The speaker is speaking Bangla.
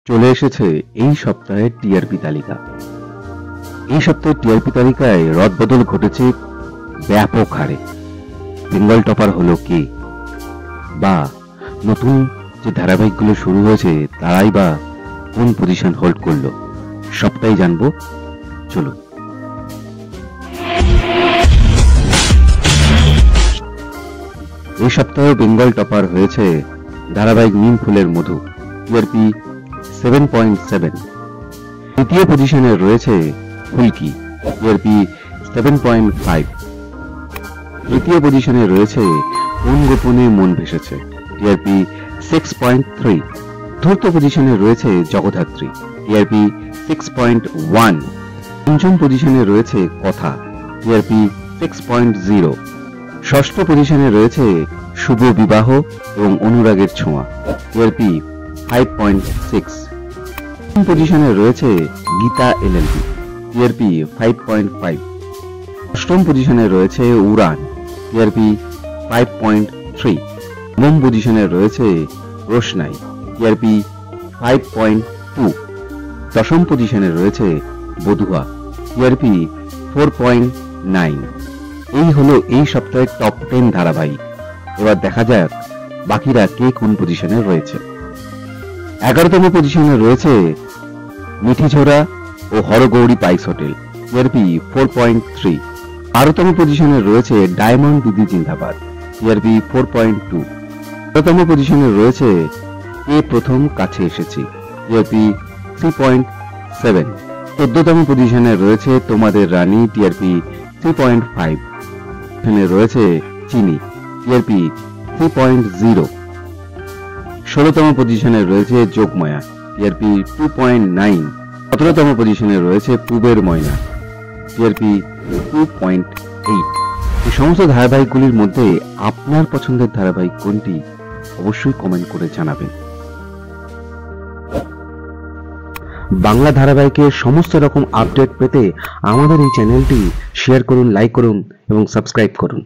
চলে এসেছে এই সপ্তাহের টিআরপি তালিকা। এই সপ্তাহের টিআরপি তালিকায় রদবদল ঘটেছে ব্যাপক হারে। বেঙ্গল টপার হলো কে, বা নতুন যে ধারাবাহিকগুলো শুরু হয়েছে তারাই বা কোন পজিশন হোল্ড করলো, সবটাই জানবো। চলো। এই সপ্তাহে বেঙ্গল টপার হয়েছে ধারাবাহিক নিম ফুলের মধু, টিআরপি 7.7। তৃতীয় পজিশনে রয়েছে ফুলকি, টিআরপি 7.5। তৃতীয় পজিশনে রয়েছে কোন গোপনে মন ভেসেছে, টিআরপি 6.3। চতুর্থ পজিশনে রয়েছে জগদ্ধাত্রী, টিআরপি 6.1। পঞ্চম পজিশনে রয়েছে কথা, টিআরপি 6.0। ষষ্ঠ পজিশনে রয়েছে শুভ বিবাহ এবং অনুরাগের ছোঁয়া, টিআরপি 5.6। প্রথম পজিশনে রয়েছে গীতা এলএলবি, টিআরপি 5.5। অষ্টম পজিশনে রয়েছে উড়ান, টিআরপি 5.3। নবম পজিশনে রয়েছে রোশনাই, টিআরপি 5.2। দশম পজিশনে রয়েছে বধুয়া, টিআরপি 4.9। এই হলো এই সপ্তাহের টপ 10 ধারাবাহিক। এবার দেখা যাক বাকিরা কে কোন পজিশনে রয়েছে। 11তম পজিশনে রয়েছে মিঠিঝোড়া ও হরগৌরী পাইস হোটেল, টিআরপি 4.3। 12তম পজিশনে রয়েছে ডায়মন্ড দিদি জিন্দাবাদ, টিআরপি 4.2। 13তম পজিশনে রয়েছে কে প্রথম কাছে এসেছি, টিআরপি 3.7। 14তম পজিশনে রয়েছে তোমাদের রানী, টিআরপি 3.5। এখানে রয়েছে চিনি, টিআরপি 3.0। 16তম পজিশনে রয়েছে যোগমায়া, টিআরপি 2.9। 17তম পজিশনে রয়েছে পুবের ময়না, টিআরপি 2.8। এই সমস্ত ধারাবাহিকগুলির মধ্যে আপনার পছন্দের ধারাবাহিক কোনটি অবশ্যই কমেন্ট করে জানাবেন। বাংলা ধারাবাহিকের সমস্ত রকম আপডেট পেতে আমাদের এই চ্যানেলটি শেয়ার করুন, লাইক করুন এবং সাবস্ক্রাইব করুন।